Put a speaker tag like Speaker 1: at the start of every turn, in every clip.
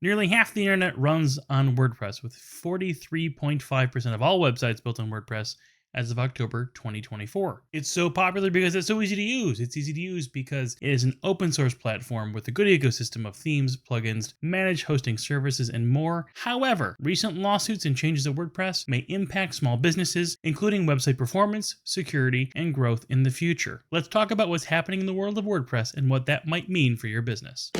Speaker 1: Nearly half the internet runs on WordPress, with 43.5% of all websites built on WordPress as of October 2024. It's so popular because it's so easy to use. It's easy to use because it is an open source platform with a good ecosystem of themes, plugins, managed hosting services, and more. However, recent lawsuits and changes to WordPress may impact small businesses, including website performance, security, and growth in the future. Let's talk about what's happening in the world of WordPress and what that might mean for your business.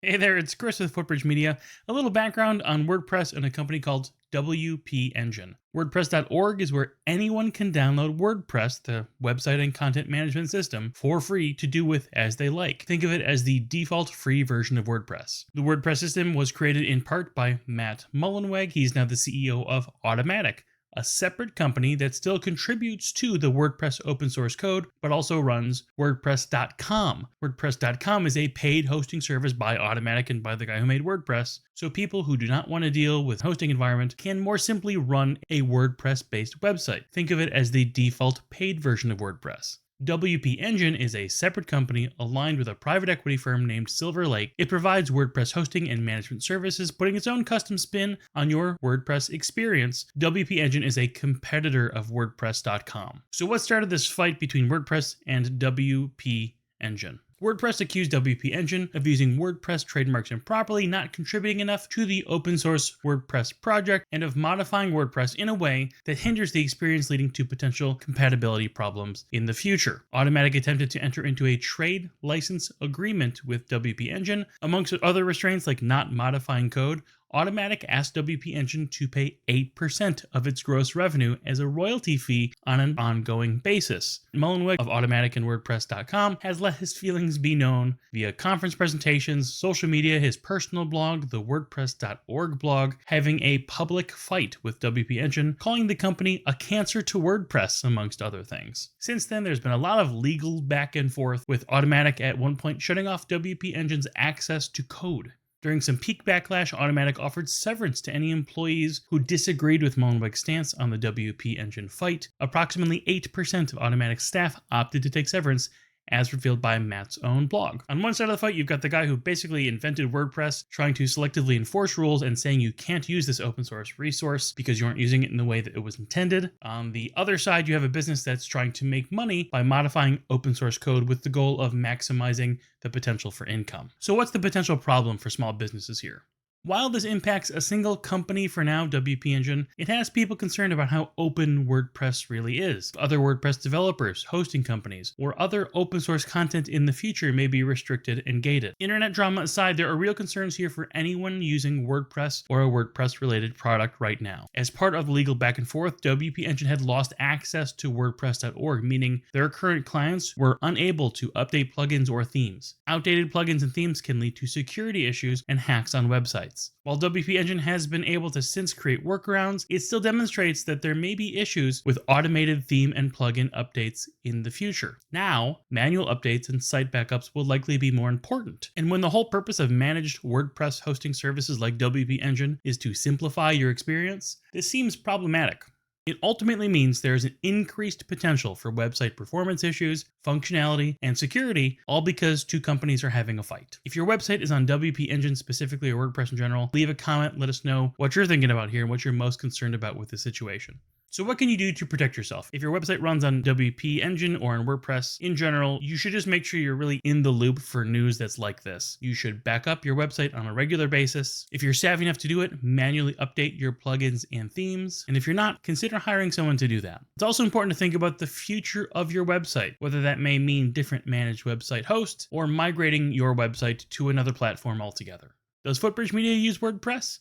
Speaker 1: Hey there, it's Chris with Footbridge Media. A little background on WordPress and a company called WP Engine. WordPress.org is where anyone can download WordPress, the website and content management system, for free to do with as they like. Think of it as the default free version of WordPress. The WordPress system was created in part by Matt Mullenweg. He's now the CEO of Automattic, a separate company that still contributes to the WordPress open source code, but also runs WordPress.com. WordPress.com is a paid hosting service by Automattic and by the guy who made WordPress, so people who do not want to deal with hosting environment can more simply run a WordPress-based website. Think of it as the default paid version of WordPress. WP Engine is a separate company aligned with a private equity firm named Silver Lake. It provides WordPress hosting and management services, putting its own custom spin on your WordPress experience. WP Engine is a competitor of WordPress.com. So what started this fight between WordPress and WP Engine? WordPress accused WP Engine of using WordPress trademarks improperly, not contributing enough to the open source WordPress project, and of modifying WordPress in a way that hinders the experience, leading to potential compatibility problems in the future. Automattic attempted to enter into a trade license agreement with WP Engine. Amongst other restraints like not modifying code, Automattic asked WP Engine to pay 8% of its gross revenue as a royalty fee on an ongoing basis. Mullenweg of Automattic and WordPress.com has let his feelings be known via conference presentations, social media, his personal blog, the WordPress.org blog, having a public fight with WP Engine, calling the company a cancer to WordPress, amongst other things. Since then, there's been a lot of legal back and forth, with Automattic at one point shutting off WP Engine's access to code. During some peak backlash, Automattic offered severance to any employees who disagreed with Mullenweg's stance on the WP Engine fight. Approximately 8% of Automattic staff opted to take severance, as revealed by Matt's own blog. On one side of the fight, you've got the guy who basically invented WordPress, trying to selectively enforce rules and saying you can't use this open source resource because you aren't using it in the way that it was intended. On the other side, you have a business that's trying to make money by modifying open source code with the goal of maximizing the potential for income. So what's the potential problem for small businesses here? While this impacts a single company for now, WP Engine, it has people concerned about how open WordPress really is. Other WordPress developers, hosting companies, or other open source content in the future may be restricted and gated. Internet drama aside, there are real concerns here for anyone using WordPress or a WordPress related product right now. As part of the legal back and forth, WP Engine had lost access to WordPress.org, meaning their current clients were unable to update plugins or themes. Outdated plugins and themes can lead to security issues and hacks on websites. While WP Engine has been able to since create workarounds, it still demonstrates that there may be issues with automated theme and plugin updates in the future. Now, manual updates and site backups will likely be more important. And when the whole purpose of managed WordPress hosting services like WP Engine is to simplify your experience, this seems problematic. It ultimately means there is an increased potential for website performance issues, functionality, and security, all because two companies are having a fight. If your website is on WP Engine specifically, or WordPress in general, leave a comment, let us know what you're thinking about here and what you're most concerned about with the situation. So what can you do to protect yourself? If your website runs on WP Engine or on WordPress in general, you should just make sure you're really in the loop for news that's like this. You should back up your website on a regular basis. If you're savvy enough to do it, manually update your plugins and themes. And if you're not, consider hiring someone to do that. It's also important to think about the future of your website, whether that may mean different managed website hosts or migrating your website to another platform altogether. Does Footbridge Media use WordPress?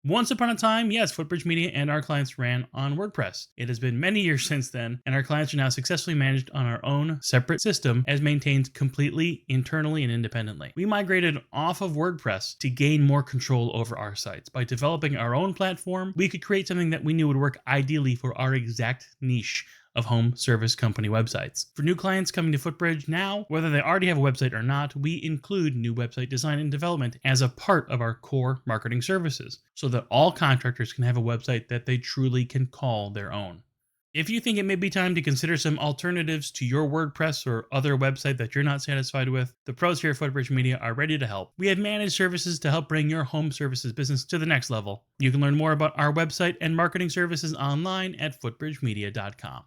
Speaker 1: Once upon a time, yes, Footbridge Media and our clients ran on WordPress. It has been many years since then, and our clients are now successfully managed on our own separate system as maintained completely internally and independently. We migrated off of WordPress to gain more control over our sites. By developing our own platform, we could create something that we knew would work ideally for our exact niche of home service company websites. For new clients coming to Footbridge now, whether they already have a website or not, we include new website design and development as a part of our core marketing services, so that all contractors can have a website that they truly can call their own. If you think it may be time to consider some alternatives to your WordPress or other website that you're not satisfied with, the pros here at Footbridge Media are ready to help. We have managed services to help bring your home services business to the next level. You can learn more about our website and marketing services online at footbridgemedia.com.